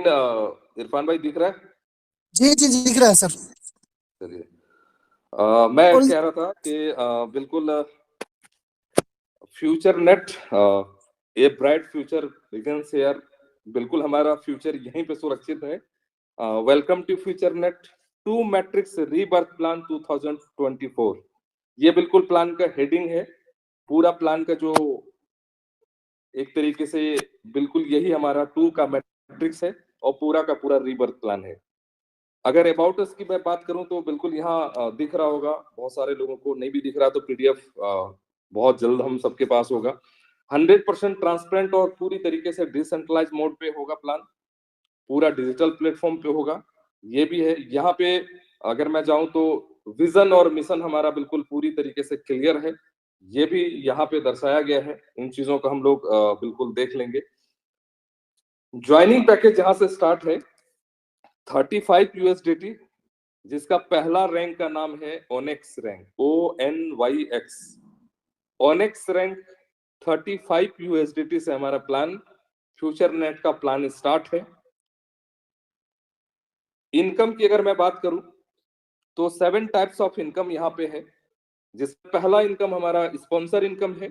इरफान भाई दिख रहा है? जी जी जी दिख रहा है सर। चलिए, मैं और कह रहा था कि बिल्कुल future net, a bright future begins here. बिल्कुल हमारा फ्यूचर यहीं पे सुरक्षित है। Welcome to future net to matrix rebirth plan 2024। ये बिल्कुल प्लान का हेडिंग है। पूरा प्लान का जो एक तरीके से बिल्कुल यही हमारा टू का मैट्रिक्स है और पूरा का पूरा रीबर्थ प्लान है। अगर अबाउट अस की मैं बात करूं तो बिल्कुल यहाँ दिख रहा होगा, बहुत सारे लोगों को नहीं भी दिख रहा तो पीडीएफ बहुत जल्द हम सबके पास होगा। 100% ट्रांसपेरेंट और पूरी तरीके से डिसेंट्रलाइज मोड पे होगा प्लान, पूरा डिजिटल प्लेटफॉर्म पे होगा। ये भी है यहाँ पे। अगर मैं जाऊं तो विजन और मिशन हमारा बिल्कुल पूरी तरीके से क्लियर है। ये भी यहाँ पे दर्शाया गया है। इन चीजों को हम लोग बिल्कुल देख लेंगे। ज्वाइनिंग पैकेज जहां से स्टार्ट है 35 यूएसडीटी, जिसका पहला रैंक का नाम है ओनेक्स रैंक, ONYX। ओनेक्स रैंक 35 यूएसडीटी से हमारा प्लान फ्यूचर नेट का प्लान स्टार्ट है। इनकम की अगर मैं बात करूं तो 7 टाइप्स ऑफ इनकम यहाँ पे है। जिसका पहला इनकम हमारा स्पॉन्सर इनकम है।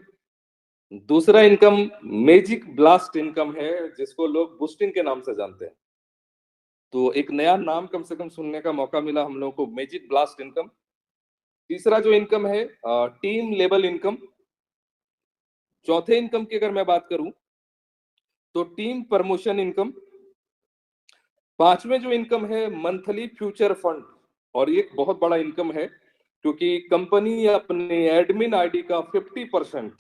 दूसरा इनकम मैजिक ब्लास्ट इनकम है, जिसको लोग बूस्टिंग के नाम से जानते हैं। तो एक नया नाम कम से कम सुनने का मौका मिला हम लोगों को, मैजिक ब्लास्ट इनकम। तीसरा जो इनकम है टीम लेवल इनकम। चौथे इनकम की अगर मैं बात करूं तो टीम प्रमोशन इनकम। पांचवें जो इनकम है मंथली फ्यूचर फंड, और ये एक बहुत बड़ा इनकम है क्योंकि कंपनी अपने एडमिन आईडी का 50%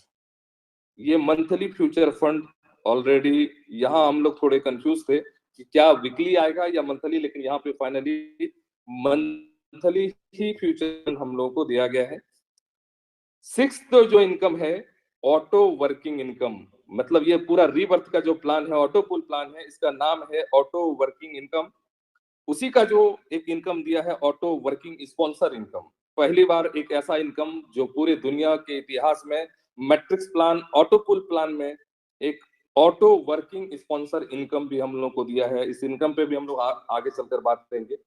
ये मंथली फ्यूचर फंड ऑलरेडी। यहाँ हम लोग थोड़े कंफ्यूज थे कि क्या वीकली आएगा या मंथली, लेकिन यहाँ पे फाइनली मंथली ही फ्यूचर हम लोगों को दिया गया है। सिक्स्थ जो इनकम है ऑटो वर्किंग इनकम, मतलब ये पूरा रीबर्थ का जो प्लान है, ऑटो पुल प्लान है, इसका नाम है ऑटो वर्किंग इनकम। उसी का जो एक इनकम दिया है ऑटो वर्किंग स्पॉन्सर इनकम। पहली बार एक ऐसा इनकम जो पूरे दुनिया के इतिहास में मैट्रिक्स प्लान ऑटो पुल प्लान में एक ऑटो वर्किंग स्पॉन्सर इनकम भी हम लोग को दिया है। इस इनकम पे भी हम लोग आगे चलकर बात करेंगे।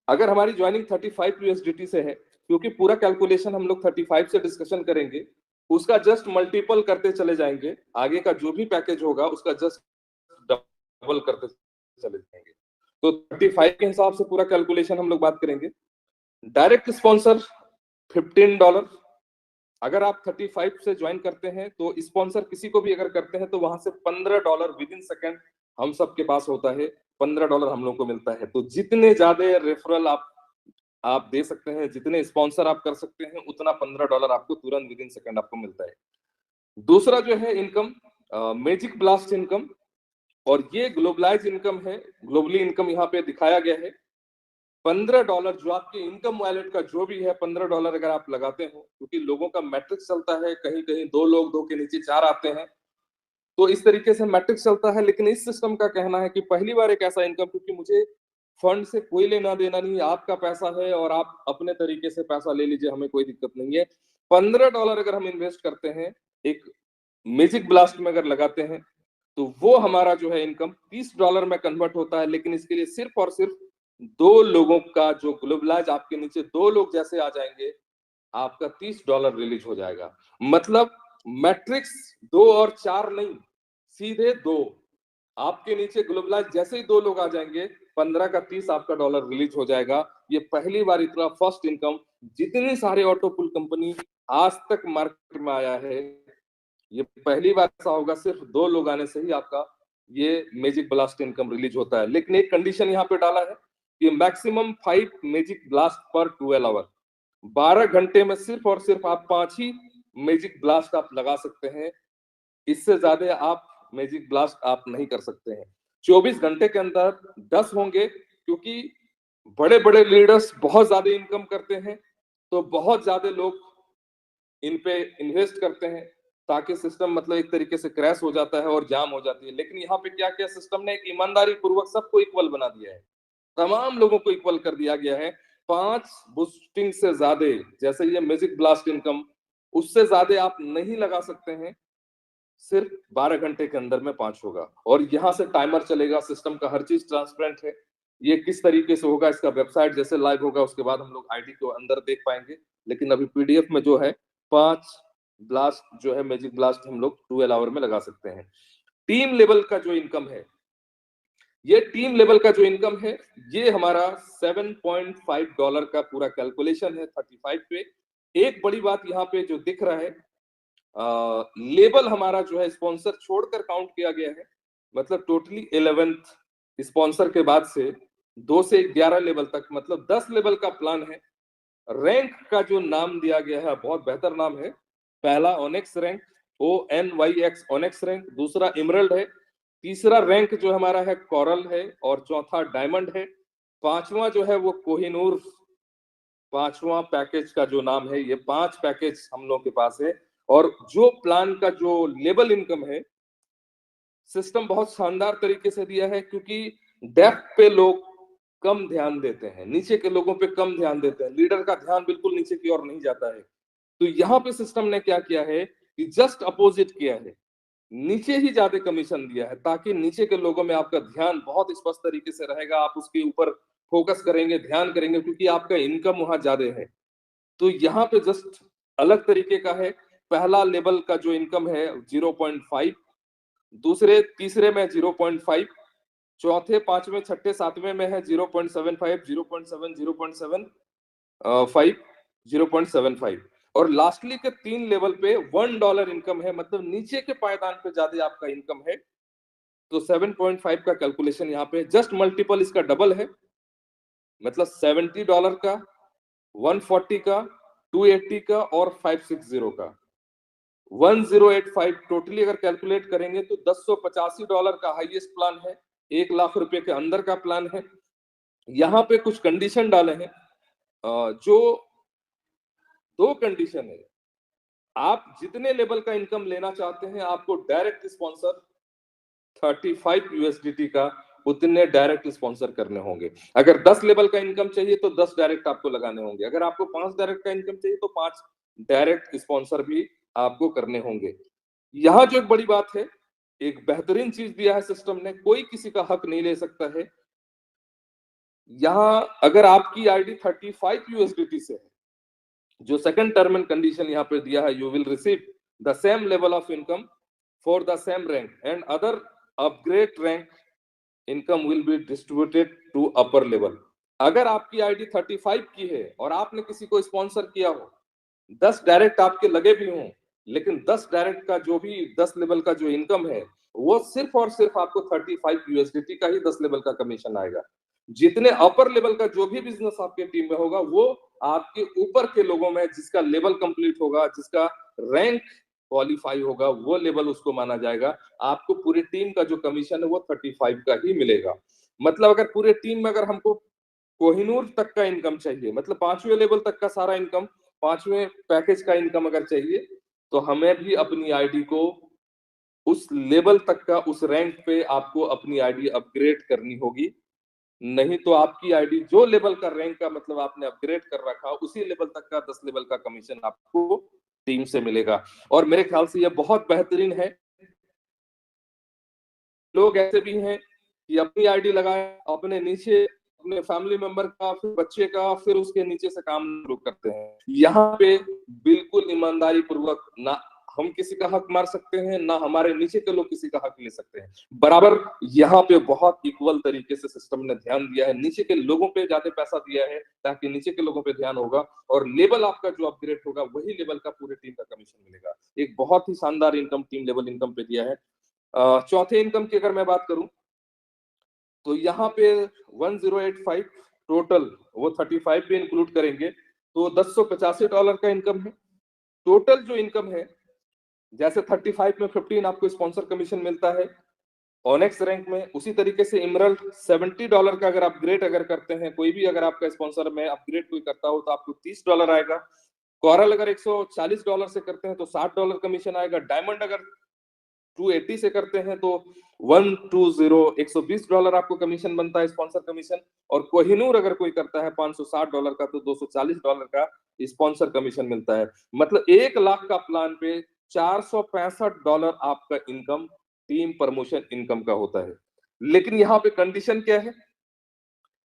अगर हमारी ज्वाइनिंग 35 यूएसडीटी से है, क्योंकि पूरा कैलकुलेशन हम लोग 35 से डिस्कशन करेंगे, उसका जस्ट मल्टीपल करते चले जाएंगे। आगे का जो भी पैकेज होगा उसका जस्ट डबल करते चले जाएंगे। तो 35 के हिसाब से पूरा कैलकुलेशन हम लोग बात करेंगे। Direct sponsor $15। अगर आप 35 से ज्वाइन करते हैं तो स्पॉन्सर किसी को भी अगर करते हैं तो वहां से $15 विद इन सेकेंड हम सबके पास होता है। $15 हम लोग को मिलता है। तो जितने ज्यादा रेफरल आप दे सकते हैं, जितने स्पॉन्सर आप कर सकते हैं, उतना $15 आपको तुरंत विद इन सेकेंड आपको मिलता है। दूसरा जो है इनकम मैजिक ब्लास्ट इनकम, और ये ग्लोबलाइज इनकम है। ग्लोबली इनकम यहाँ पे दिखाया गया है। $15 जो आपके इनकम वॉलेट का जो भी है, $15 अगर आप लगाते हो, क्योंकि लोगों का मैट्रिक्स चलता है, कहीं कहीं 2 लोग 2 के नीचे 4 आते हैं, तो इस तरीके से मैट्रिक्स चलता है। लेकिन इस सिस्टम का कहना है कि पहली बार एक ऐसा इनकम, क्योंकि मुझे फंड से कोई लेना देना नहीं, आपका पैसा है और आप अपने तरीके से पैसा ले लीजिए, हमें कोई दिक्कत नहीं है। $15 अगर हम इन्वेस्ट करते हैं एक मैजिक ब्लास्ट में अगर लगाते हैं, तो वो हमारा जो है इनकम $30 में कन्वर्ट होता है। लेकिन इसके लिए सिर्फ और सिर्फ 2 लोगों का जो ग्लोबलाइज आपके नीचे 2 लोग जैसे आ जाएंगे, आपका $30 रिलीज हो जाएगा। मतलब मैट्रिक्स 2 और 4 नहीं, सीधे 2। आपके नीचे ग्लोबलाइज जैसे ही 2 लोग आ जाएंगे, 15 का 30 आपका डॉलर रिलीज हो जाएगा। ये पहली बार इतना फर्स्ट इनकम जितनी सारे ऑटो पुल कंपनी आज तक मार्केट में आया है, ये पहली बार ऐसा होगा सिर्फ 2 लोग आने से ही आपका ये मैजिक ब्लास्ट इनकम रिलीज होता है। लेकिन एक कंडीशन यहाँ पे डाला है कि मैक्सिमम 5 मैजिक ब्लास्ट पर 12 आवर, 12 घंटे में सिर्फ और सिर्फ आप 5 ही मैजिक ब्लास्ट आप लगा सकते हैं। इससे ज्यादा आप मैजिक ब्लास्ट आप नहीं कर सकते हैं। 24 घंटे के अंदर 10 होंगे, क्योंकि बड़े बड़े लीडर्स बहुत ज्यादा इनकम करते हैं, तो बहुत ज्यादा लोग इन पे इन्वेस्ट करते हैं, ताकि सिस्टम मतलब एक तरीके से क्रैश हो जाता है और जाम हो जाती है। लेकिन यहाँ पे क्या किया सिस्टम ने, एक ईमानदारी पूर्वक सबको इक्वल बना दिया है, तमाम लोगों को इक्वल कर दिया गया है। 5 बूस्टिंग से ज्यादा, जैसे ये मैजिक ब्लास्ट इनकम, उससे ज्यादा आप नहीं लगा सकते हैं। सिर्फ 12 घंटे के अंदर में 5 होगा। और यहाँ से टाइमर चलेगा, सिस्टम का हर चीज ट्रांसपेरेंट है। ये किस तरीके से होगा, इसका वेबसाइट जैसे लाइव होगा उसके बाद हम लोग आईडी को अंदर देख पाएंगे। लेकिन अभी पीडीएफ में जो है 5 ब्लास्ट जो है मैजिक ब्लास्ट हम लोग 12 आवर में लगा सकते हैं। टीम लेवल का जो इनकम है, ये टीम लेवल का जो इनकम है, ये हमारा $7.5 का पूरा कैलकुलेशन है 35 पे। एक बड़ी बात यहाँ पे जो दिख रहा है, लेवल हमारा जो है स्पॉन्सर छोड़कर काउंट किया गया है। मतलब टोटली 11th स्पॉन्सर के बाद से 2 से 11 लेवल तक, मतलब 10 लेवल का प्लान है। रैंक का जो नाम दिया गया है बहुत बेहतर नाम है। पहला ओनेक्स रैंक, ONYX ओनेक्स रैंक, दूसरा इमरल्ड है, तीसरा रैंक जो हमारा है कोरल है, और चौथा डायमंड है। पांचवा जो है वो कोहिनूर, पांचवा पैकेज का जो नाम है, ये 5 पैकेज हम लोग के पास है। और जो प्लान का जो लेवल इनकम है, सिस्टम बहुत शानदार तरीके से दिया है, क्योंकि डेप्थ पे लोग कम ध्यान देते हैं, नीचे के लोगों पे कम ध्यान देते हैं, लीडर का ध्यान बिल्कुल नीचे की ओर नहीं जाता है। तो यहाँ पे सिस्टम ने क्या किया है कि जस्ट अपोजिट किया है, नीचे ही ज्यादा कमीशन दिया है, ताकि नीचे के लोगों में आपका ध्यान बहुत स्पष्ट तरीके से रहेगा, आप उसके ऊपर फोकस करेंगे, ध्यान करेंगे, क्योंकि आपका इनकम वहां ज्यादा है। तो यहाँ पे जस्ट अलग तरीके का है। पहला लेवल का जो इनकम है 0.5, दूसरे तीसरे में 0.5, चौथे पांचवें छठे सातवें में है 0.75, 0.7, 0.75, 0.75, और लास्टली के 3 लेवल पे $1 इनकम है। मतलब नीचे के पायदान पे ज्यादा आपका इनकम है। तो 7.5 का कैलकुलेशन यहाँ पे जस्ट मल्टीपल इसका डबल है, मतलब $70 का, 140 का, 280 का और 560 का, 1085 टोटली अगर कैलकुलेट करेंगे तो $1085 का हाईएस्ट प्लान है, 1 लाख रुपए के अंदर का प्लान है। यहाँ पे कुछ कंडीशन डाले हैं, जो 2 कंडीशन है। आप जितने लेवल का इनकम लेना चाहते हैं, आपको डायरेक्ट स्पॉन्सर 35 USDT का उतने डायरेक्ट स्पॉन्सर करने होंगे। अगर 10 लेवल का इनकम चाहिए तो 10 डायरेक्ट आपको लगाने होंगे। अगर आपको 5 डायरेक्ट का इनकम चाहिए तो 5 डायरेक्ट स्पॉन्सर भी आपको करने होंगे। यहाँ जो एक बड़ी बात है, एक बेहतरीन चीज दिया है सिस्टम ने, कोई किसी का हक नहीं ले सकता है। यहाँ अगर आपकी आईडी 35 USDT से है, जो सेकंड टर्म एंड कंडीशन यहाँ पे दिया है, you will receive the same level of income for the same rank and other upgrade rank income will be distributed to upper level. अगर आपकी आईडी 35 की है और आपने किसी को स्पॉन्सर किया हो, 10 डायरेक्ट आपके लगे भी हों, लेकिन 10 डायरेक्ट का जो भी 10 लेवल का जो इनकम है, वो सिर्फ और सिर्फ आपको 35 USDT का ही 10 लेवल का कमीशन आएगा। जितने अपर लेवल का जो भी बिजनेस आपके टीम में होगा, वो आपके ऊपर के लोगों में जिसका लेवल कंप्लीट होगा, जिसका रैंक क्वालिफाई होगा, वो लेवल उसको माना जाएगा। आपको पूरी टीम का जो कमीशन है वो 35 का ही मिलेगा। मतलब अगर पूरे टीम में अगर हमको कोहिनूर तक का इनकम चाहिए, मतलब 5वें लेवल तक का सारा इनकम, 5वें पैकेज का इनकम अगर चाहिए, तो हमें भी अपनी आईडी को उस लेवल तक का, उस रैंक पे आपको अपनी आईडी अपग्रेड करनी होगी। नहीं तो आपकी आईडी जो लेवल का रैंक का मतलब आपने अपग्रेड कर रखा, उसी लेवल तक का 10 लेवल का कमीशन आपको टीम से मिलेगा। और मेरे ख्याल से यह बहुत बेहतरीन है। लोग ऐसे भी हैं कि अपनी आईडी लगाए, अपने नीचे अपने फैमिली मेंबर का, फिर बच्चे का, फिर उसके नीचे से काम शुरू करते हैं। यहाँ पे बिल्कुल ईमानदारी पूर्वक ना हम किसी का हक मार सकते हैं, ना हमारे नीचे के लोग किसी का हक ले सकते हैं। बराबर यहाँ पे बहुत इक्वल तरीके से सिस्टम ने ध्यान दिया है, नीचे के लोगों पे ज्यादा पैसा दिया है, ताकि नीचे के लोगों पे ध्यान होगा और लेवल आपका जो अपग्रेड होगा वही लेवल का पूरे टीम का कमीशन मिलेगा। एक बहुत ही शानदार इनकम टीम लेवल इनकम पे दिया है। चौथे इनकम की अगर मैं बात करूं, तो यहाँ पे 1085 टोटल, वो 35 भी इंक्लूड करेंगे तो $1085 का इनकम है। टोटल जो इनकम है, जैसे 35 में 15 आपको स्पॉन्सर कमीशन मिलता है ऑनेक्स रैंक में, उसी तरीके से इमरल्ड $70 का अगर अपग्रेड अगर करते हैं, कोई भी अगर आपका स्पॉन्सर में अपग्रेड कोई करता हो तो आपको $30 आएगा। कोरल अगर $140 से करते हैं तो $60 कमीशन आएगा। डायमंड अगर 280 से करते हैं तो 120 आपको कमीशन बनता है, स्पॉन्सर कमीशन। और कोहिनूर अगर कोई करता है $560 का तो $240 का स्पॉन्सर कमीशन मिलता है। मतलब 1 लाख का प्लान पे $465 आपका इनकम टीम प्रमोशन इनकम का होता है। लेकिन यहाँ पे कंडीशन क्या है,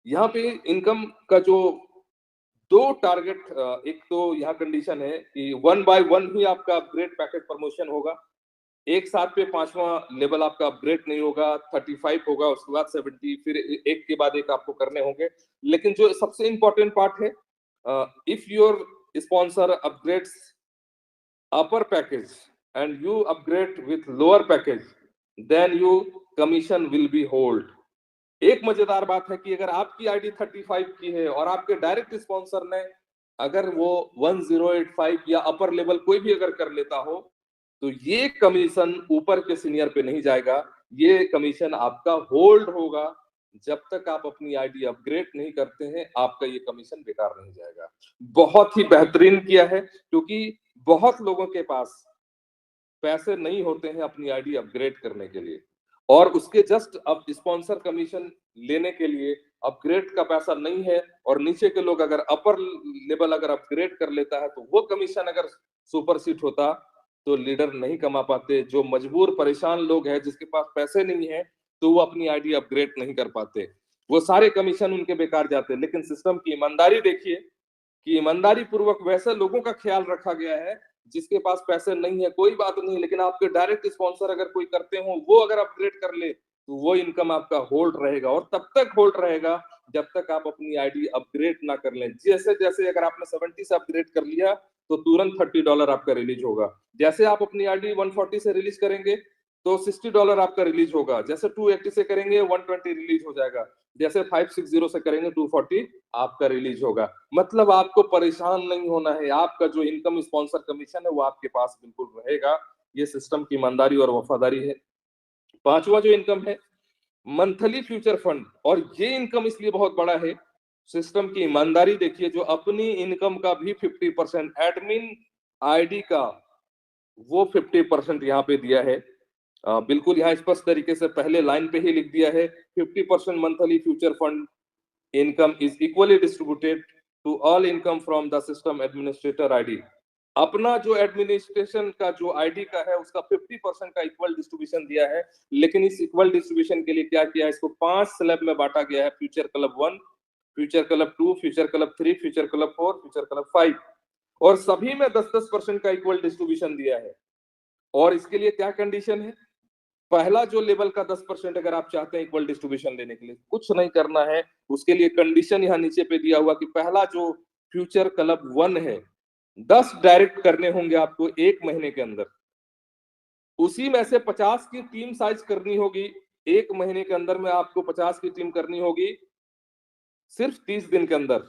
यहाँ पे इनकम का जो दो टारगेट, एक तो यहाँ कंडीशन है कि 1 बाय 1 ही आपका अपग्रेड पैकेज प्रमोशन होगा, एक साथ पे 5वां लेवल आपका अपग्रेड नहीं होगा, 35 होगा, उसके बाद 70, फिर एक के बाद एक आपको करने होंगे। लेकिन जो सबसे इंपॉर्टेंट पार्ट है, if your sponsor upgrades upper package and you upgrade with lower package, then you commission will be hold। एक मजेदार बात है कि अगर आपकी आईडी 35 की है और आपके डायरेक्ट स्पॉन्सर ने अगर वो 1085 या अपर लेवल कोई भी अगर कर लेता हो, तो ये कमीशन ऊपर के सीनियर पे नहीं जाएगा, ये कमीशन आपका होल्ड होगा। जब तक आप अपनी आईडी अपग्रेड नहीं करते हैं, आपका ये कमीशन बेकार नहीं जाएगा। बहुत ही बेहतरीन किया है, क्योंकि बहुत लोगों के पास पैसे नहीं होते हैं अपनी आईडी अपग्रेड करने के लिए, और उसके जस्ट अब स्पॉन्सर कमीशन लेने के लिए अपग्रेड का पैसा नहीं है, और नीचे के लोग अगर अपर लेवल अगर अपग्रेड कर लेता है तो वो कमीशन अगर सुपर सीट होता तो लीडर नहीं कमा पाते। जो मजबूर परेशान लोग हैं, जिसके पास पैसे नहीं है, तो वो अपनी आईडी अपग्रेड नहीं कर पाते, वो सारे कमीशन उनके बेकार जाते। लेकिन सिस्टम की ईमानदारी देखिए कि ईमानदारी पूर्वक वैसे लोगों का ख्याल रखा गया है जिसके पास पैसे नहीं है, कोई बात नहीं, लेकिन आपके डायरेक्ट स्पॉन्सर अगर कोई करते हो, वो अगर अपग्रेड कर ले, तो वो इनकम आपका होल्ड रहेगा, और तब तक होल्ड रहेगा जब तक आप अपनी आईडी अपग्रेड ना कर लें। जैसे जैसे अगर आपने 70 से अपग्रेड कर लिया तो तुरंत $30 आपका रिलीज होगा। जैसे आप अपनी आईडी 140 से रिलीज करेंगे तो $60 आपका रिलीज होगा। जैसे 280 से करेंगे 120 रिलीज हो जाएगा। जैसे 560 से करेंगे 240 आपका रिलीज होगा। मतलब आपको परेशान नहीं होना है, आपका जो इनकम स्पॉन्सर कमीशन है वो आपके पास बिल्कुल रहेगा। ये सिस्टम की ईमानदारी और वफादारी है। पांचवा जो इनकम है, मंथली फ्यूचर फंड, और ये इनकम इसलिए बहुत बड़ा है, सिस्टम की ईमानदारी देखिए, जो अपनी इनकम का भी 50% एडमिन आईडी का वो 50% यहाँ पे दिया है। बिल्कुल यहाँ स्पष्ट तरीके से पहले लाइन पे ही लिख दिया है, 50% monthly future fund income is equally distributed to all income from the system administrator ID. अपना जो एडमिनिस्ट्रेशन का जो आईडी का है उसका 50% का इक्वल डिस्ट्रीब्यूशन दिया है। लेकिन इस इक्वल डिस्ट्रीब्यूशन के लिए क्या किया है, इसको 5 स्लैब में बांटा गया है, future club 1, future club 2, future club 3, future club 4, future club 5, और सभी में 10-10% का इक्वल डिस्ट्रीब्यूशन दिया है। और इसके लिए क्या कंडीशन है, पहला जो लेवल का 10% अगर आप चाहते हैं इक्वल डिस्ट्रीब्यूशन लेने के लिए, कुछ नहीं करना है, उसके लिए कंडीशन यहाँ नीचे पे दिया हुआ कि पहला जो फ्यूचर क्लब 1 है, 10 डायरेक्ट करने होंगे आपको 1 महीने के अंदर। उसी में से 50 की टीम साइज करनी होगी, 1 महीने के अंदर में आपको 50 की टीम करनी होगी सिर्फ 30 दिन के अंदर।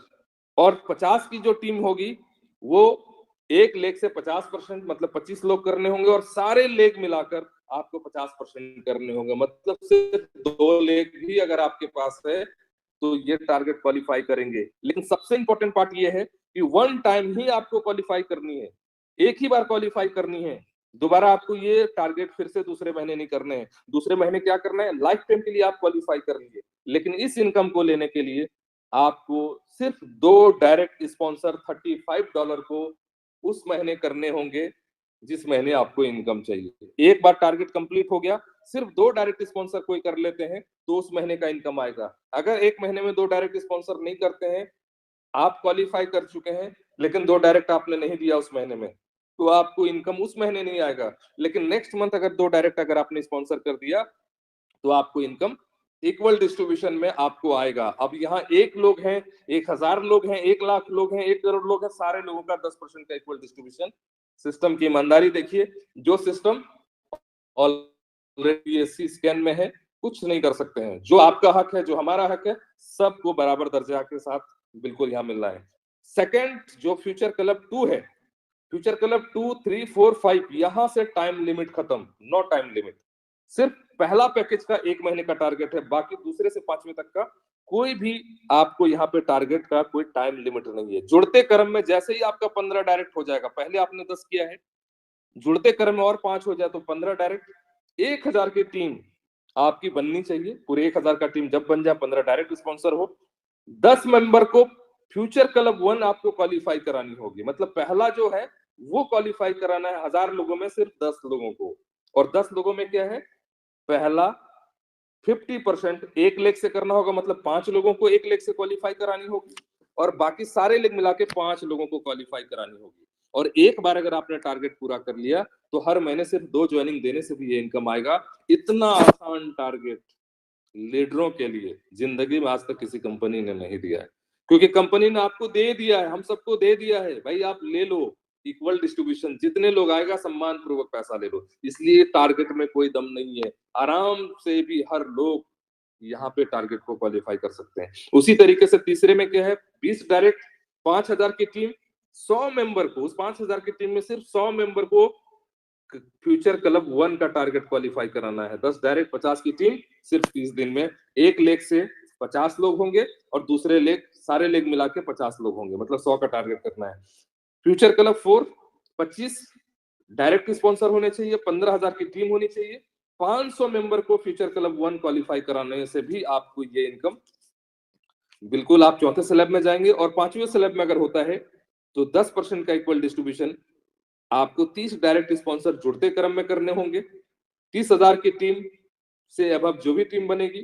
और 50 की जो टीम होगी वो एक लेग से 50%, मतलब 25 लोग करने होंगे, और सारे लेग मिलाकर आपको 50% करने होंगे। मतलब सिर्फ 2 लेग भी अगर आपके पास है तो ये टारगेट क्वालिफाई करेंगे। लेकिन सबसे इंपॉर्टेंट पार्ट ये है कि 1 टाइम ही आपको क्वालिफाई करनी है, एक ही बार क्वालिफाई करनी है। दोबारा आपको ये टारगेट फिर से दूसरे महीने नहीं करने हैं। दूसरे महीने क्या करना है, लाइफ टाइम के लिए आप क्वालिफाई कर लीजिए। लेकिन इस इनकम को लेने के लिए आपको सिर्फ 2 डायरेक्ट स्पॉन्सर $35 को उस महीने करने होंगे जिस महीने आपको इनकम चाहिए। एक बार टारगेट कंप्लीट हो गया, सिर्फ 2 डायरेक्ट स्पॉन्सर कोई कर लेते हैं तो उस महीने का इनकम आएगा। अगर एक महीने में 2 डायरेक्ट स्पॉन्सर नहीं करते हैं, आप क्वालिफाई कर चुके हैं लेकिन 2 डायरेक्ट आपने नहीं दिया उस महीने में, तो आपको इनकम उस महीने नहीं आएगा। लेकिन नेक्स्ट मंथ अगर 2 डायरेक्ट अगर आपने स्पॉन्सर कर दिया तो आपको इनकम इक्वल डिस्ट्रीब्यूशन में आपको आएगा। अब यहाँ 1 लोग हैं, 1000 लोग हैं, 1 लाख लोग हैं, 1 करोड़ लोग हैं, सारे लोगों का 10% का इक्वल डिस्ट्रीब्यूशन। सिस्टम की ईमानदारी देखिए, जो सिस्टम ऑलरेडी एससी स्कैन में है, कुछ नहीं कर सकते हैं। जो आपका हक है, जो हमारा हक है, सबको बराबर दर्जा के साथ बिल्कुल यहाँ मिल रहा है। सेकंड जो फ्यूचर क्लब 2 है, फ्यूचर क्लब 2, 3, 4, 5, यहां से टाइम लिमिट खत्म, नो टाइम लिमिट। सिर्फ पहला पैकेज का 1 महीने का टारगेट है, बाकी दूसरे से 5वें तक का कोई भी आपको यहाँ पे टारगेट का कोई टाइम लिमिट नहीं है। जुड़ते क्रम में जैसे ही आपका 15 डायरेक्ट हो जाएगा, पहले आपने 10 किया है, जुड़ते क्रम में और 5 हो जाए तो 15 डायरेक्ट। 1000 की टीम आपकी बननी चाहिए, पूरे 1000 का टीम जब बन जाए, 15 डायरेक्ट स्पॉन्सर हो, 10 मेंबर को फ्यूचर क्लब 1 आपको क्वालिफाई करानी होगी। मतलब पहला जो है वो क्वालिफाई कराना है 1000 लोगों में सिर्फ 10 लोगों को। और 10 लोगों में क्या है, पहला 50% 1 लाख से करना होगा, मतलब 5 लोगों को 1 लाख से क्वालिफाई करानी होगी, और बाकी सारे लोग मिला के 5 लोगों को क्वालिफाई करानी होगी। और एक बार अगर आपने टारगेट पूरा कर लिया तो हर महीने सिर्फ 2 ज्वाइनिंग देने से भी ये इनकम आएगा। इतना आसान टारगेट लीडरों के लिए जिंदगी में आज तक किसी कंपनी ने नहीं दिया है, क्योंकि कंपनी ने आपको दे दिया है, हम सबको दे दिया है, भाई आप ले लो, इक्वल डिस्ट्रीब्यूशन, जितने लोग आएगा सम्मान पूर्वक पैसा ले लो। इसलिए टारगेट में कोई दम नहीं है, आराम से भी हर लोग यहाँ पे टारगेट को क्वालिफाई कर सकते हैं। उसी तरीके से तीसरे में क्या है, 20 डायरेक्ट, 5000 की टीम, 100 मेंबर को, उस 5000 की टीम में सिर्फ 100 मेंबर को फ्यूचर क्लब 1 का टारगेट क्वालिफाई कराना है। 10 डायरेक्ट, 50 की टीम, सिर्फ 30 दिन में 1 लेग से 50 लोग होंगे और दूसरे लेग, सारे लेग मिला के 50 लोग होंगे, मतलब 100 का टारगेट करना है। फ्यूचर क्लब 4, 25 डायरेक्ट स्पॉन्सर होने चाहिए, 15,000 की टीम होनी चाहिए, 500 मेंबर को फ्यूचर क्लब 1 क्वालिफाई कराने से भी आपको ये इनकम, बिल्कुल आप चौथे स्लैब में जाएंगे। और पांचवें स्लैब में अगर होता है तो 10% का इक्वल डिस्ट्रीब्यूशन आपको 30 डायरेक्ट स्पॉन्सर जुड़ते क्रम में करने होंगे। 30,000 की टीम से अब जो भी टीम बनेगी,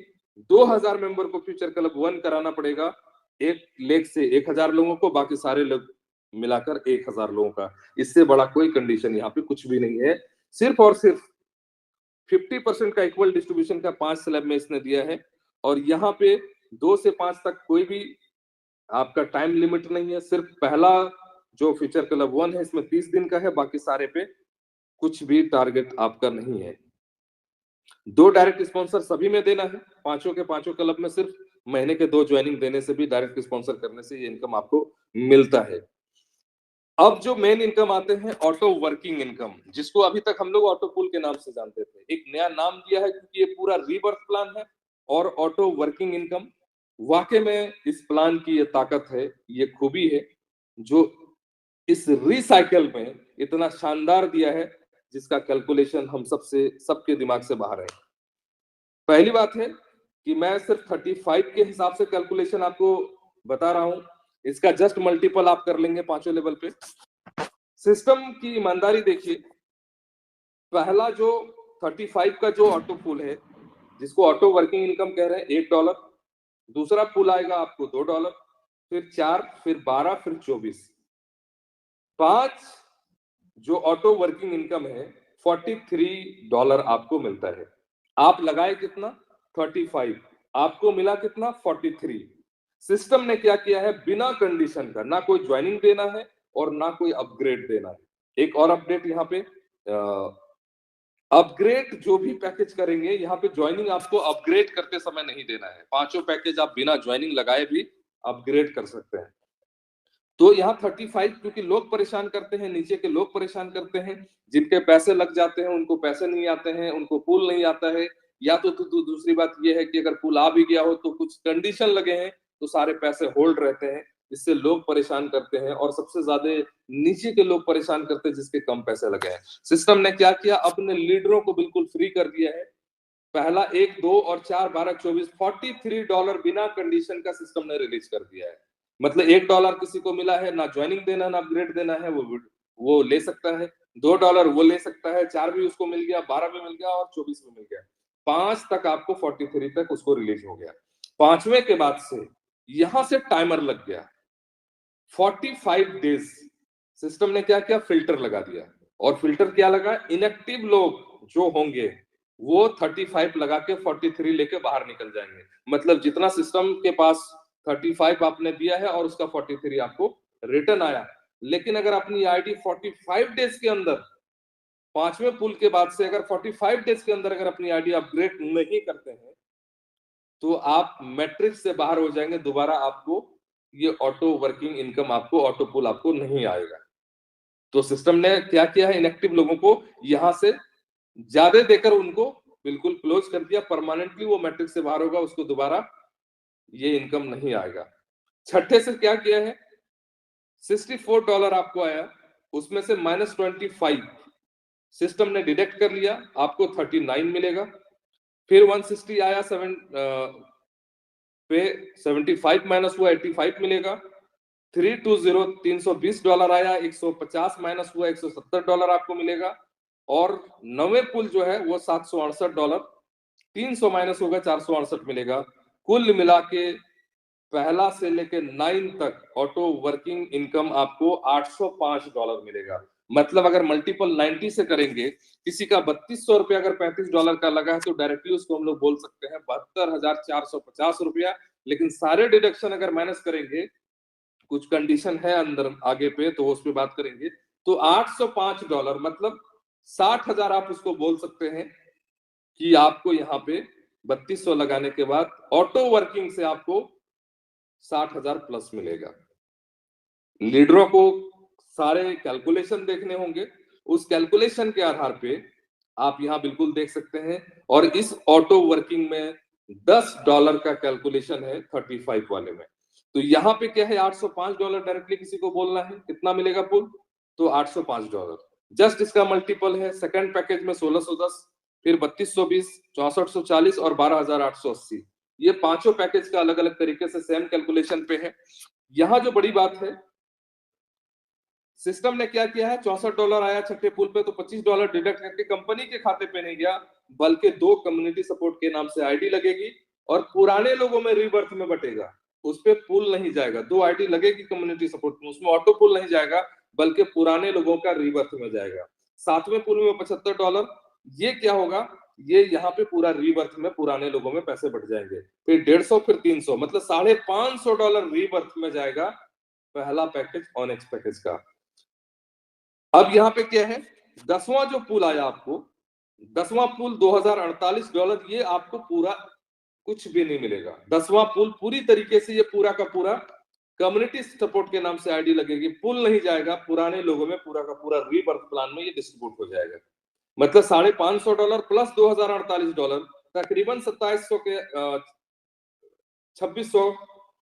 2000 मेंबर को फ्यूचर क्लब 1 कराना पड़ेगा, 1 लेग से 1000 लोगों को, बाकी सारे लोग मिलाकर 1000 लोगों का। इससे बड़ा कोई कंडीशन यहाँ पे कुछ भी नहीं है, सिर्फ और सिर्फ 50% का इक्वल डिस्ट्रीब्यूशन का 5 स्लैब में इसने दिया है। और यहाँ पे 2 से 5 तक कोई भी आपका टाइम लिमिट नहीं है, सिर्फ पहला जो फ्यूचर क्लब 1 है इसमें 30 दिन का है, बाकी सारे पे कुछ भी टारगेट आपका नहीं है। 2 डायरेक्ट स्पॉन्सर सभी में देना है, पांचों के पांचों क्लब में सिर्फ महीने के 2 ज्वाइनिंग देने से भी, डायरेक्ट स्पॉन्सर करने से ये इनकम आपको मिलता है। अब जो मेन इनकम आते हैं ऑटो वर्किंग इनकम, जिसको अभी तक हम लोग ऑटो पूल के नाम से जानते थे, एक नया नाम दिया है क्योंकि ये पूरा रीबर्थ प्लान है। और ऑटो वर्किंग इनकम, वाकई में इस प्लान की ये ताकत है, ये खूबी है जो इस रिसाइकल में इतना शानदार दिया है, जिसका कैलकुलेशन हम सबके दिमाग से बाहर है। पहली बात है कि मैं सिर्फ 35 के हिसाब से कैलकुलेशन आपको बता रहा हूं, इसका जस्ट मल्टीपल आप कर लेंगे पांचों लेवल पे। सिस्टम की ईमानदारी देखिए, पहला जो 35 का जो ऑटो पूल है, जिसको ऑटो वर्किंग इनकम कह रहे हैं, $1, दूसरा पूल आएगा आपको $2, फिर 4, फिर 12, फिर 24, 5 जो ऑटो वर्किंग इनकम है, $43 आपको मिलता है। आप लगाए कितना, 35, आपको मिला कितना, 43। सिस्टम ने क्या किया है, बिना कंडीशन का, ना कोई ज्वाइनिंग देना है और ना कोई अपग्रेड देना है। एक और अपडेट यहाँ पे, अपग्रेड जो भी पैकेज करेंगे, यहाँ पे ज्वाइनिंग आपको अपग्रेड करते समय नहीं देना है। पांचों पैकेज आप बिना ज्वाइनिंग लगाए भी अपग्रेड कर सकते हैं। तो यहाँ 35, क्योंकि लोग परेशान करते हैं, नीचे के लोग परेशान करते हैं, जिनके पैसे लग जाते हैं उनको पैसे नहीं आते हैं, उनको पूल नहीं आता है, या तो दूसरी बात यह है कि अगर पूल आ भी गया हो तो कुछ कंडीशन लगे हैं तो सारे पैसे होल्ड रहते हैं, इससे लोग परेशान करते हैं। और सबसे ज्यादा नीचे के लोग परेशान करते हैं जिसके कम पैसे लगे हैं। सिस्टम ने क्या किया, अपने लीडरों को बिल्कुल फ्री कर दिया है। पहला 1, 2 और 4, 12, 24, $43 बिना कंडीशन का सिस्टम ने रिलीज कर दिया है। मतलब $1 किसी को मिला है, ना ज्वाइनिंग देना ना अपग्रेड देना है, वो ले सकता है। $2 वो ले सकता है, 4 भी उसको मिल गया, 12 भी मिल गया और 24 भी मिल गया, 5 तक आपको 43 तक उसको रिलीज हो गया। पांचवें के बाद से यहां से टाइमर लग गया, 45 डेज सिस्टम ने क्या किया, फिल्टर लगा दिया। और फिल्टर क्या लगा, इनएक्टिव लोग जो होंगे वो 35 लगा के 43 लेके बाहर निकल जाएंगे। मतलब जितना सिस्टम के पास 35 आपने दिया है और उसका 43 आपको रिटर्न आया, लेकिन अगर अपनी आईडी 45 डेज के अंदर, पांचवें पुल के बाद से अगर 45 डेज के अंदर अगर अपनी आईडी अपग्रेड नहीं करते हैं तो आप मैट्रिक्स से बाहर हो जाएंगे, दोबारा आपको ये ऑटो वर्किंग इनकम, आपको ऑटो पुल आपको नहीं आएगा। तो सिस्टम ने क्या किया है, इनएक्टिव लोगों को यहां से ज्यादा देकर उनको बिल्कुल क्लोज कर दिया, परमानेंटली वो मैट्रिक्स से बाहर होगा, उसको दोबारा ये इनकम नहीं आएगा। छठे से क्या किया है, $64 आपको आया, उसमें से -25 सिस्टम ने डिडक्ट कर लिया, आपको 39 मिलेगा। फिर 160 आया, 75 माइनस हुआ, 85 मिलेगा। $320 आया, 150 माइनस हुआ, $170 आपको मिलेगा। और 9वें पुल जो है वो $768, 300 माइनस होगा, 468 मिलेगा। कुल मिला के पहला से लेके 9 तक ऑटो वर्किंग इनकम आपको $805 मिलेगा। मतलब अगर मल्टीपल 90 से करेंगे, किसी का 3200 रुपया अगर $35 का लगा है तो डायरेक्टली उसको हम लोग बोल सकते हैं 72,450 रुपया। लेकिन सारे डिडक्शन अगर माइनस करेंगे, कुछ कंडीशन है अंदर आगे पे तो उस पे बात करेंगे, तो $805 मतलब 60,000 आप उसको बोल सकते हैं कि आपको यहाँ पे 3200 लगाने के बाद ऑटो वर्किंग से आपको 60,000 प्लस मिलेगा। लीडरों को सारे कैलकुलेशन देखने होंगे, उस कैलकुलेशन के आधार पे आप यहाँ बिल्कुल देख सकते हैं। और इस ऑटो वर्किंग में $10 का कैलकुलेशन है 35 वाले में। तो यहाँ पे क्या है, $805 डायरेक्टली किसी को बोलना है, कितना मिलेगा पुल, तो $805। जस्ट इसका मल्टीपल है सेकंड पैकेज में 1610, फिर 3220, 6440 और 12,880। ये पांचों पैकेज का अलग अलग तरीके से सेम कैलकुलेशन पे है। यहाँ जो बड़ी बात है, सिस्टम ने क्या किया है, $64 आया छठे पुल पे तो $25 डिडक्ट करके कंपनी के खाते पे नहीं गया, बल्कि 2 कम्युनिटी सपोर्ट के नाम से आईडी लगेगी और पुराने लोगों में रीबर्थ में बटेगा। उस पे पुल नहीं जाएगा, 2 आईडी लगेगी कम्युनिटी सपोर्ट में, उसमें ऑटो पुल नहीं जाएगा बल्कि पुराने लोगों का रीबर्थ में जाएगा। 7वें पुल में $75, ये क्या होगा, ये यहाँ पे पूरा रीबर्थ में पुराने लोगों में पैसे बढ़ जाएंगे। फिर 150, फिर 300, मतलब $550 रीबर्थ में जाएगा पहला पैकेज ऑनेक्स पैकेज का। अब यहाँ पे क्या है, 10वां जो पुल आया आपको, 10वां पुल $2048, ये आपको पूरा कुछ भी नहीं मिलेगा। 10वां पुल पूरी तरीके से ये पूरा का पूरा कम्युनिटी सपोर्ट के नाम से आईडी लगेगी, पुल नहीं जाएगा, पुराने लोगों में पूरा का पूरा रीबर्थ प्लान में ये डिस्ट्रीब्यूट हो जाएगा। मतलब $550 प्लस $2048, तकरीबन 2700 के 2600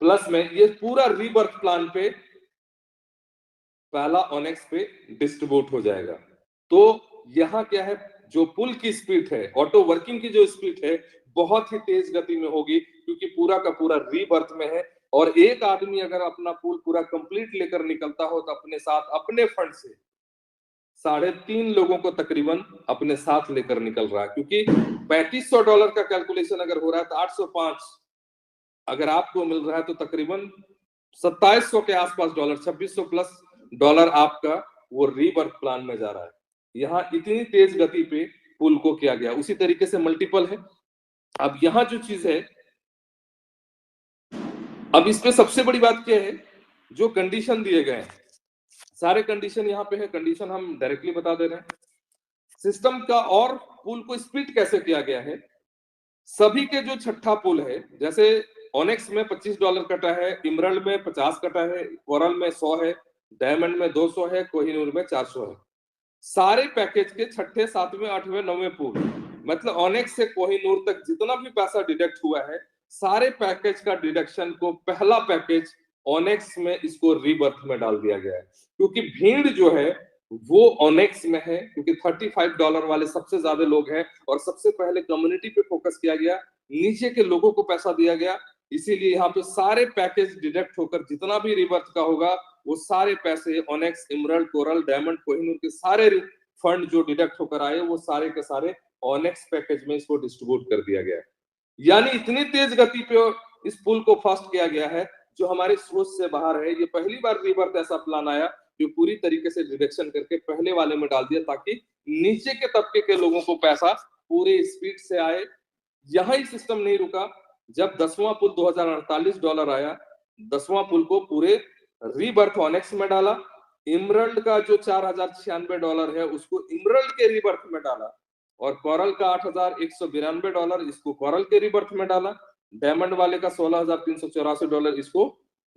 प्लस में ये पूरा रीबर्थ प्लान पे पहला ऑनेक्स पे डिस्ट्रीब्यूट हो जाएगा। तो यहाँ क्या है, जो पुल की स्पीड है, ऑटो वर्किंग की जो स्पीड है, बहुत ही तेज गति में होगी, क्योंकि पूरा का पूरा रीबर्थ में है। और एक आदमी अगर अपना पुल पूरा कंप्लीट लेकर निकलता हो तो अपने साथ अपने फंड से 3.5 लोगों को तकरीबन अपने साथ लेकर निकल रहा है, क्योंकि $3500 का कैलकुलेशन अगर हो रहा है तो 805 अगर आपको मिल रहा है तो तकरीबन 2700 के आसपास डॉलर, 2600 प्लस डॉलर आपका वो रीबर्थ प्लान में जा रहा है। यहाँ इतनी तेज गति पे पुल को किया गया, उसी तरीके से मल्टीपल है। अब यहाँ जो चीज है, अब इसमें सबसे बड़ी बात क्या है, जो कंडीशन दिए गए हैं, सारे कंडीशन यहाँ पे है, कंडीशन हम डायरेक्टली बता दे रहे हैं। सिस्टम का और पुल को स्प्लिट कैसे किया गया है, सभी के जो छठा पुल है, जैसे ऑनेक्स में $25 कटा है, इमरल्ड में 50 कटा है, कोरल में 100 है, डायमंड में 200 है, कोहिनूर में 400 है। सारे पैकेज के छठे, 7वें, 8वें, 9वें पुल, मतलब ऑनेक्स से कोहिनूर तक जितना भी पैसा डिडक्ट हुआ है, सारे पैकेज का डिडक्शन को पहला पैकेज ऑनेक्स में इसको रीबर्थ में डाल दिया गया है। क्योंकि भीड़ जो है वो ऑनेक्स में है, क्योंकि $35 वाले सबसे ज्यादा लोग हैं और सबसे पहले कम्युनिटी पे फोकस किया गया, नीचे के लोगों को पैसा दिया गया। इसीलिए यहाँ पे सारे पैकेज डिडक्ट होकर जितना भी रिबर्थ का होगा, वो सारे पैसे onyx, emerald, coral, diamond, Kohinoor के सारे फंड जो डिडक्ट होकर आए, वो सारे के सारे ऑनेक्स पैकेज में इसको डिस्ट्रीब्यूट कर दिया गया है। यानी इतनी तेज गति पे इस पुल को फास्ट किया गया है, जो हमारे सोच से बाहर है। ये पहली बार रिबर्थ ऐसा प्लान आया जो पूरी तरीके से डिडक्शन करके पहले वाले में डाल दिया, ताकि नीचे के तबके के लोगों को पैसा पूरे स्पीड से आए। यहां ही सिस्टम नहीं रुका, जब 10वां पुल $2048 आया, 10वां पुल को पूरे रीबर्थ ऑनेक्स में डाला। इमरल्ड का जो $4096 है उसको इमरल्ड के रीबर्थ में डाला, और कोरल का $8192 इसको कोरल के रीबर्थ में डाला। डायमंड वाले का $16,384 इसको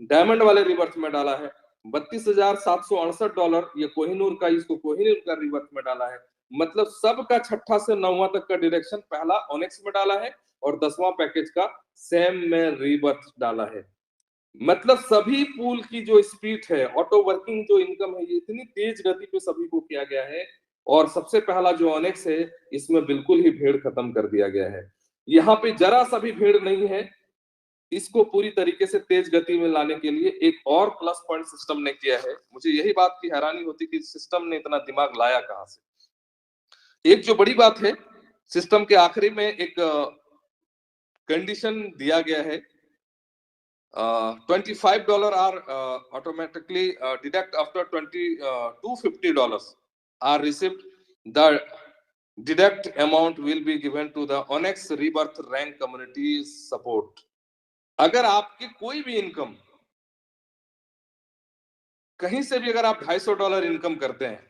डायमंड वाले रीबर्थ में डाला है। $32,768 ये कोहिनूर का, इसको कोहिनूर का रीबर्थ में डाला है। मतलब सबका छठा से 9वां तक का डिरेक्शन पहला ऑनेक्स में डाला है और 10वां पैकेज का सेम में रीबर्थ डाला है। मतलब सभी पूल की जो स्पीड है, ऑटो वर्किंग जो इनकम है, ये इतनी तेज गति पे सभी को किया गया है। और सबसे पहला जो ऑनेक्स है, इसमें बिल्कुल ही भीड़ खत्म कर दिया गया है। यहाँ पे जरा सा भी भीड़ नहीं है। इसको पूरी तरीके से तेज गति में लाने के लिए एक और प्लस पॉइंट सिस्टम ने किया है। मुझे यही बात की हैरानी होती कि सिस्टम ने इतना दिमाग लाया कहां से। एक जो बड़ी बात है, सिस्टम के आखिरी में एक कंडीशन दिया गया है, $25 are automatically deduct after $250 are received. The deduct amount will be given to the Onyx Rebirth Rank Community Support. अगर आपकी कोई भी इनकम कहीं से भी, अगर आप $250 इनकम करते हैं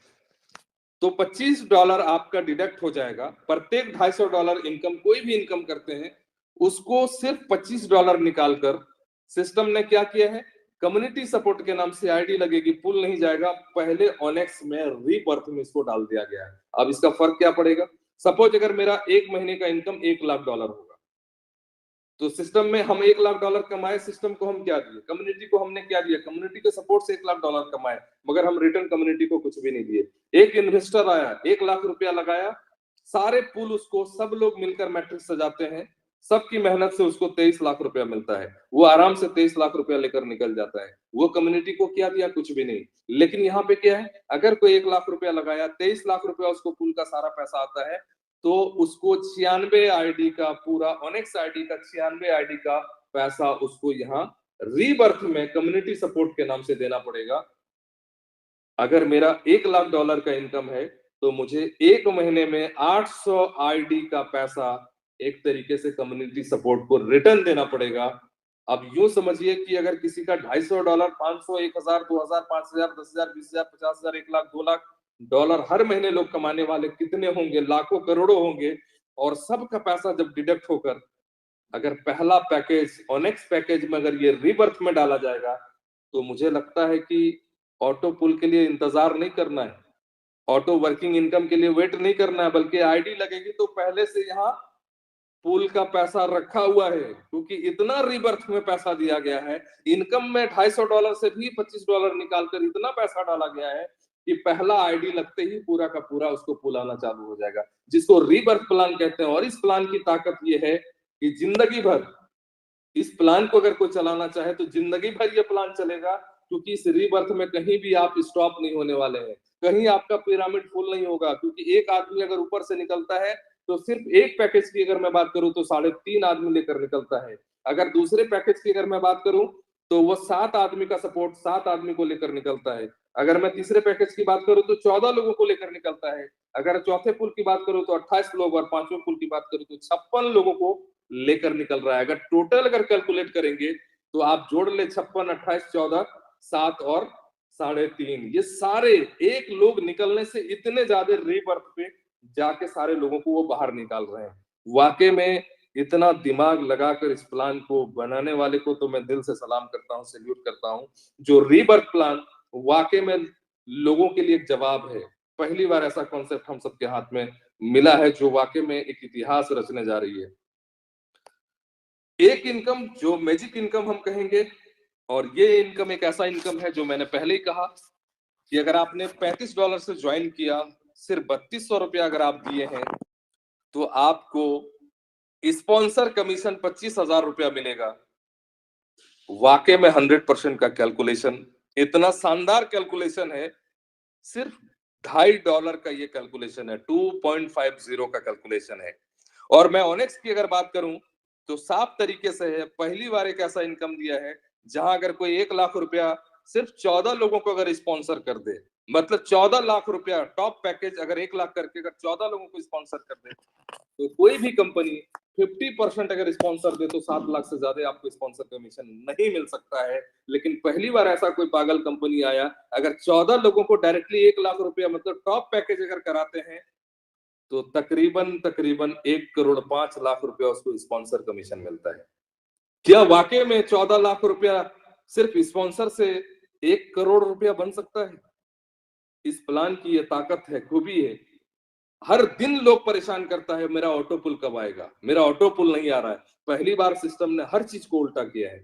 तो $25 आपका डिडक्ट हो जाएगा। प्रत्येक $250 इनकम, कोई भी इनकम करते हैं उसको सिर्फ $25 निकालकर सिस्टम ने क्या किया है, कम्युनिटी सपोर्ट के नाम से आईडी लगेगी, पुल नहीं जाएगा, पहले ऑनेक्स में रीबर्थ में इसको डाल दिया गया है। अब इसका फर्क क्या पड़ेगा, सपोज अगर मेरा एक महीने का इनकम $1 लाख होगा, तो सिस्टम में हम $1 लाख कमाए, सिस्टम को हम क्या दिए, कम्युनिटी को हमने क्या दिया, कम्युनिटी के सपोर्ट से $1 लाख कमाए, मगर हम रिटर्न कम्युनिटी को कुछ भी नहीं दिए। एक इन्वेस्टर आया, $1 लाख लगाया, सारे पुल उसको सब लोग मिलकर मैट्रिक्स सजाते हैं, सबकी मेहनत से उसको $23 लाख मिलता है, वो आराम से $23 लाख लेकर निकल जाता है। वो कम्युनिटी को क्या दिया, कुछ भी नहीं। लेकिन यहाँ पे क्या है, अगर कोई $1 लाख लगाया, $23 लाख उसको पुल का सारा पैसा आता है, तो उसको 96 आईडी का, पूरा ऑनेक्स आईडी का 96 आईडी का पैसा उसको यहाँ रीबर्थ में कम्युनिटी सपोर्ट के नाम से देना पड़ेगा। अगर मेरा $1 लाख का इनकम है तो मुझे एक महीने में 800 आईडी का पैसा एक तरीके से कम्युनिटी सपोर्ट को रिटर्न देना पड़ेगा। अब यूं समझिए कि अगर किसी का $250, 500, 1000, 2000, 5000, 10000, 20000, 50000, 1 लाख, $2 लाख हर महीने लोग कमाने वाले कितने होंगे, लाखों करोड़ों होंगे। और सबका पैसा जब डिडक्ट होकर अगर पहला पैकेज ऑनेक्स पैकेज में अगर ये रीबर्थ में डाला जाएगा, तो मुझे लगता है कि ऑटो पुल के लिए इंतजार नहीं करना है, ऑटो वर्किंग इनकम के लिए वेट नहीं करना है, बल्कि आईडी लगेगी तो पहले से यहाँ पुल का पैसा रखा हुआ है, क्योंकि इतना रीबर्थ में पैसा दिया गया है। इनकम में $250 से भी $25 निकालकर इतना पैसा डाला गया है कि पहला आईडी लगते ही पूरा का पूरा उसको पुल आना चालू हो जाएगा, जिसको रीबर्थ प्लान कहते हैं। और इस प्लान की ताकत ये है कि जिंदगी भर इस प्लान को अगर कोई चलाना चाहे तो जिंदगी भर ये प्लान चलेगा, क्योंकि इस रीबर्थ में कहीं भी आप स्टॉप नहीं होने वाले हैं, कहीं आपका पिरामिड फुल नहीं होगा। क्योंकि एक आदमी अगर ऊपर से निकलता है तो सिर्फ एक पैकेज की अगर मैं बात करूं तो 3.5 आदमी लेकर निकलता है। अगर दूसरे पैकेज की अगर मैं बात करूं तो वो 7 आदमी का सपोर्ट 7 आदमी को लेकर निकलता है। अगर मैं तीसरे पैकेज की बात करूं तो 14 लोगों को लेकर निकलता है। अगर चौथे पुल की बात करूं तो 28 लोग, और पांचवें पुल की बात करूं तो 56 लोगों को लेकर निकल रहा है। अगर टोटल अगर कैलकुलेट करेंगे तो आप जोड़ ले 56, 28, 14, 7 और 3.5, ये सारे एक लोग निकलने से इतने ज्यादा रीबर्थ पे जाके सारे लोगों को वो बाहर निकाल रहे हैं। वाकई में इतना दिमाग लगाकर इस प्लान को बनाने वाले को तो मैं दिल से सलाम करता हूँ, सैल्यूट करता हूँ। जो रीबर्थ प्लान वाकई में लोगों के लिए एक जवाब है। पहली बार ऐसा कॉन्सेप्ट हम सबके हाथ में मिला है जो वाकई में एक इतिहास रचने जा रही है। एक इनकम जो मैजिक इनकम हम कहेंगे, और ये इनकम एक ऐसा इनकम है जो मैंने पहले ही कहा कि अगर आपने $35 से ज्वाइन किया, सिर्फ ₹3200 अगर आप दिए हैं तो आपको स्पॉन्सर कमीशन ₹25,000 मिलेगा। वाकई में 100% का कैलकुलेशन, इतना शानदार कैलकुलेशन है। सिर्फ $2.5 का ये कैलकुलेशन है, 2.50 का कैलकुलेशन है। और मैं ऑनेक्स की अगर बात करूं तो साफ तरीके से है, पहली बार एक ऐसा इनकम दिया है जहां अगर कोई $1 लाख सिर्फ 14 लोगों को अगर स्पॉन्सर कर दे, मतलब $14 लाख टॉप पैकेज अगर 1 लाख करके अगर 14 लोगों को स्पॉन्सर कर दे, तो कोई भी कंपनी 50% अगर स्पॉन्सर दे तो 7 लाख से ज्यादा आपको स्पॉन्सर कमीशन नहीं मिल सकता है। लेकिन पहली बार ऐसा कोई पागल कंपनी आया, अगर 14 लोगों को डायरेक्टली $1 लाख मतलब टॉप पैकेज अगर कराते हैं तो तकरीबन 1,05,00,000 उसको स्पॉन्सर कमीशन मिलता है। क्या वाकई में $14 लाख सिर्फ स्पॉन्सर से $1 करोड़ बन सकता है? इस प्लान की ये ताकत है, खूबी है। हर दिन लोग परेशान करता है मेरा ऑटो पुल कब आएगा, मेरा ऑटो पुल नहीं आ रहा है। पहली बार सिस्टम ने हर चीज को उल्टा किया है।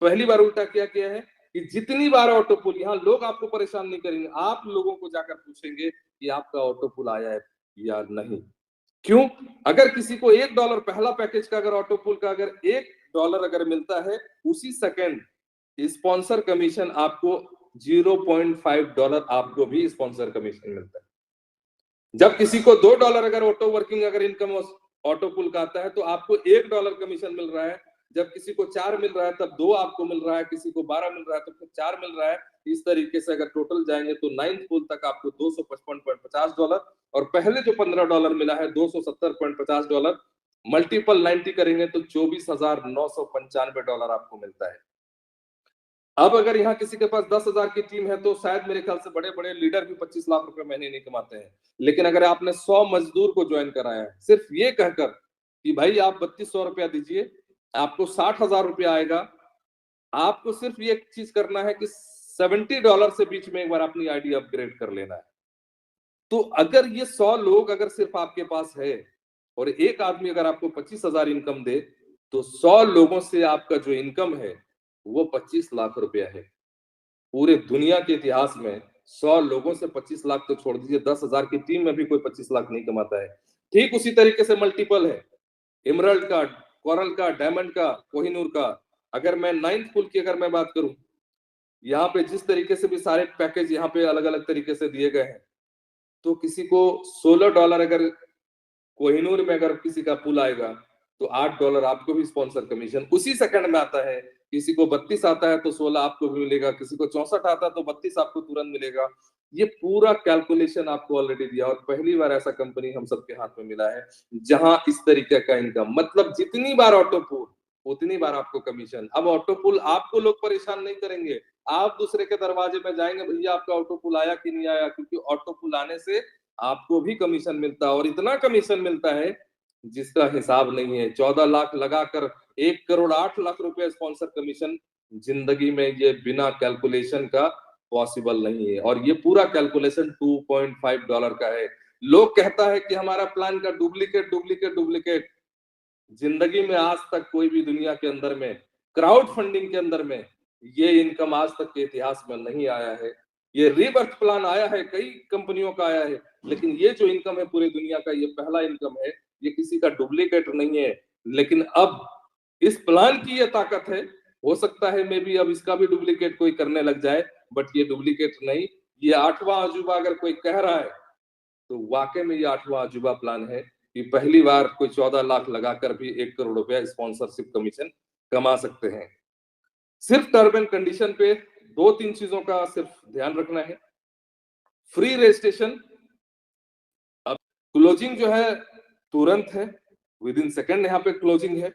पहली बार उल्टा क्या किया है कि जितनी बार ऑटो पुल, यहाँ लोग आपको परेशान नहीं करेंगे, आप लोगों को जाकर पूछेंगे कि आपका ऑटो पुल आया है या नहीं। क्यों? अगर किसी को $1 पहला पैकेज का अगर ऑटो पुल का अगर $1 $1 अगर मिलता है, उसी सेकंड स्पॉन्सर कमीशन आपको $0.5 आपको भी स्पॉन्सर कमीशन मिलता है। जब किसी को $2 अगर ऑटो वर्किंग अगर इनकम ऑटो पुल का आता है तो आपको $1 कमीशन मिल रहा है। जब किसी को 4 मिल रहा है तब 2 आपको मिल रहा है, किसी को 12 मिल रहा है तो फिर 4 मिल रहा है। इस तरीके से अगर टोटल जाएंगे तो 9th पुल तक आपको $255.50 और पहले जो $15 मिला है $270.50, मल्टीपल 90 करेंगे तो $24,995 आपको मिलता है। अब अगर यहाँ किसी के पास 10,000 की टीम है तो शायद मेरे ख्याल से बड़े बड़े लीडर भी 25 लाख रुपए महीने नहीं कमाते हैं। लेकिन अगर आपने 100 मजदूर को ज्वाइन कराया है सिर्फ ये कहकर कि भाई आप 3200 रुपया दीजिए, आपको 60,000 रुपया आएगा, आपको सिर्फ ये चीज करना है कि $70 से बीच में एक बार अपनी आईडी अपग्रेड कर लेना है। तो अगर ये 100 लोग अगर सिर्फ आपके पास है और एक आदमी अगर आपको 25,000 इनकम दे तो 100 लोगों से आपका जो इनकम है वो 25 लाख रुपया है। पूरे दुनिया के इतिहास में 100 लोगों से 25 लाख तो छोड़ दीजिए, 10,000 की टीम में भी कोई 25 लाख नहीं कमाता है। ठीक उसी तरीके से मल्टीपल है, एमराल्ड का, कोरल का, डायमंड का, कोहिनूर का। अगर मैं 9th पुल की अगर मैं बात करूं, यहाँ पे जिस तरीके से भी सारे पैकेज यहाँ पे अलग अलग तरीके से दिए गए हैं, तो किसी को $16 अगर कोहिनूर में अगर किसी का पुल आएगा तो $8 आपको भी स्पॉन्सर कमीशन उसी सेकंड में आता है। किसी को 32 आता है तो 16 आपको भी मिलेगा, किसी को 64 आता है तो 32 आपको तुरंत मिलेगा। ये पूरा कैलकुलेशन आपको ऑलरेडी दिया और पहली बार ऐसा कंपनी हम सबके हाथ में मिला है जहां इस तरीके का इनकम, मतलब जितनी बार ऑटो पुल उतनी बार आपको कमीशन। अब ऑटो पुल आपको लोग परेशान नहीं करेंगे, आप दूसरे के दरवाजे में जाएंगे, भैया आपका ऑटो पुल आया कि नहीं आया, क्योंकि ऑटो पुल आने से आपको भी कमीशन मिलता है और इतना कमीशन मिलता है जिसका हिसाब नहीं है। 14 लाख लगाकर 1,08,00,000 रुपए स्पॉन्सर कमीशन जिंदगी में ये बिना कैलकुलेशन का पॉसिबल नहीं है। और ये पूरा कैलकुलेशन $2.5 का है। लोग कहता है कि हमारा प्लान का डुप्लीकेट डुप्लीकेट डुप्लीकेट, जिंदगी में आज तक कोई भी दुनिया के अंदर में क्राउड फंडिंग के अंदर में ये इनकम आज तक के इतिहास में नहीं आया है। ये रीबर्थ प्लान आया है, कई कंपनियों का आया है, लेकिन ये जो इनकम है पूरी दुनिया का ये पहला इनकम है, ये किसी का डुप्लीकेट नहीं है। लेकिन अब इस प्लान की ये ताकत है, हो सकता है मे बी अब इसका भी डुप्लीकेट कोई करने लग जाए, बट ये डुप्लीकेट नहीं, ये 8वां अजूबा अगर कोई कह रहा है तो वाकई में ये 8वां अजूबा प्लान है कि पहली बार कोई 14 लाख लगाकर भी 1 करोड़ रुपया स्पॉन्सरशिप कमीशन कमा सकते हैं। सिर्फ टर्म एंड कंडीशन पे 2-3 चीजों का सिर्फ ध्यान रखना है। फ्री रजिस्ट्रेशन, अब क्लोजिंग जो है तुरंत है, विद इन सेकंड यहाँ पे क्लोजिंग है।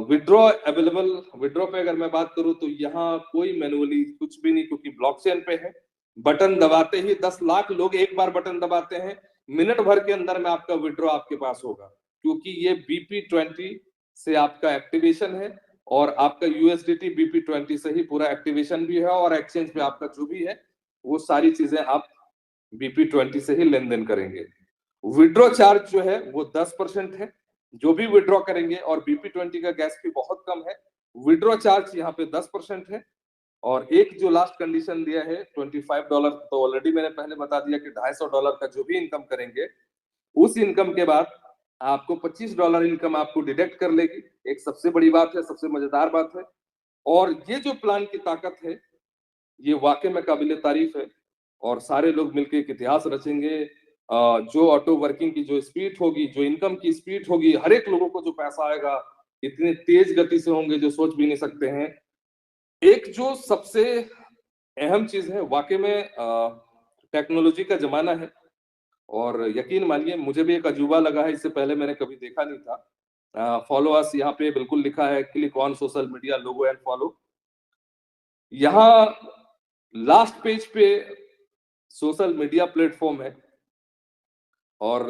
विड्रॉ अवेलेबल, विड्रॉ पे अगर मैं बात करूं तो यहाँ कोई मैनुअली कुछ भी नहीं, क्योंकि ब्लॉकचेन पे है। बटन दबाते ही 10 लाख लोग एक बार बटन दबाते हैं, मिनट भर के अंदर में आपका विड्रॉ आपके पास होगा, क्योंकि ये BP20 से आपका एक्टिवेशन है और आपका USDT BP20 से ही पूरा एक्टिवेशन भी है और एक्सचेंज पे आपका जो भी है वो सारी चीजें आप BP20 से ही लेन देन करेंगे। विड्रॉ चार्ज जो है वो 10% है जो भी विड्रॉ करेंगे, और BP20 का गैस फी बहुत कम है। विड्रॉ चार्ज यहाँ पे 10% है। और एक जो लास्ट कंडीशन दिया है $25, तो ऑलरेडी मैंने पहले बता दिया कि $250 का जो भी इनकम करेंगे उस इनकम के बाद आपको $25 इनकम आपको डिडक्ट कर लेगी। एक सबसे बड़ी बात है, सबसे मजेदार बात है। और ये जो प्लान की ताकत है ये वाकई में काबिले तारीफ है और सारे लोग मिलकर एक इतिहास रचेंगे। जो ऑटो वर्किंग की जो स्पीड होगी, जो इनकम की स्पीड होगी, हर एक लोगों को जो पैसा आएगा इतनी तेज गति से होंगे जो सोच भी नहीं सकते हैं। एक जो सबसे अहम चीज है, वाकई में टेक्नोलॉजी का जमाना है और यकीन मानिए मुझे भी एक अजूबा लगा है, इससे पहले मैंने कभी देखा नहीं था। फॉलो अस यहाँ पे बिल्कुल लिखा है, click on social media logo and follow. यहाँ लास्ट पेज पे सोशल मीडिया प्लेटफॉर्म है और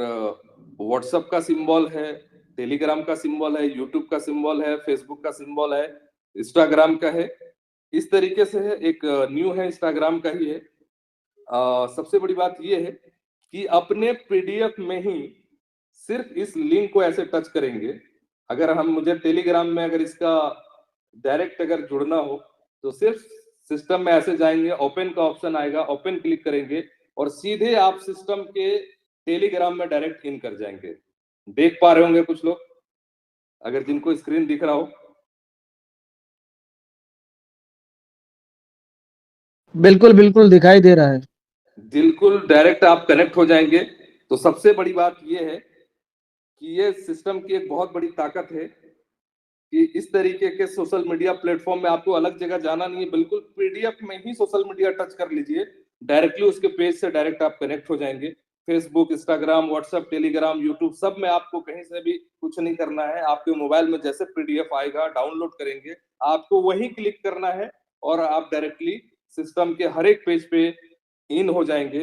व्हाट्सएप का सिंबल है, टेलीग्राम का सिंबल है, यूट्यूब का सिंबल है, फेसबुक का सिंबल है, इंस्टाग्राम का है। इस तरीके से है, एक न्यू है इंस्टाग्राम का ही है। सबसे बड़ी बात यह है कि अपने PDF में ही सिर्फ इस लिंक को ऐसे टच करेंगे। अगर हम मुझे टेलीग्राम में अगर इसका डायरेक्ट अगर जुड़ना हो तो सिर्फ सिस्टम में ऐसे जाएंगे, ओपन का ऑप्शन आएगा, ओपन क्लिक करेंगे और सीधे आप सिस्टम के टेलीग्राम में डायरेक्ट इन कर जाएंगे। देख पा रहे होंगे कुछ लोग, अगर जिनको स्क्रीन दिख रहा हो बिल्कुल बिल्कुल दिखाई दे रहा है। बिल्कुल डायरेक्ट आप कनेक्ट हो जाएंगे। तो सबसे बड़ी बात ये है कि ये सिस्टम की एक बहुत बड़ी ताकत है कि इस तरीके के सोशल मीडिया प्लेटफॉर्म में आपको अलग जगह जाना नहीं है, बिल्कुल पीडीएफ में ही सोशल मीडिया टच कर लीजिए, डायरेक्टली उसके पेज से डायरेक्ट आप कनेक्ट हो जाएंगे। Facebook, Instagram, WhatsApp, Telegram, YouTube सब में आपको कहीं से भी कुछ नहीं करना है। आपके मोबाइल में जैसे पीडीएफ आएगा डाउनलोड करेंगे, आपको वही क्लिक करना है और आप डायरेक्टली सिस्टम के हर एक पेज पे इन हो जाएंगे।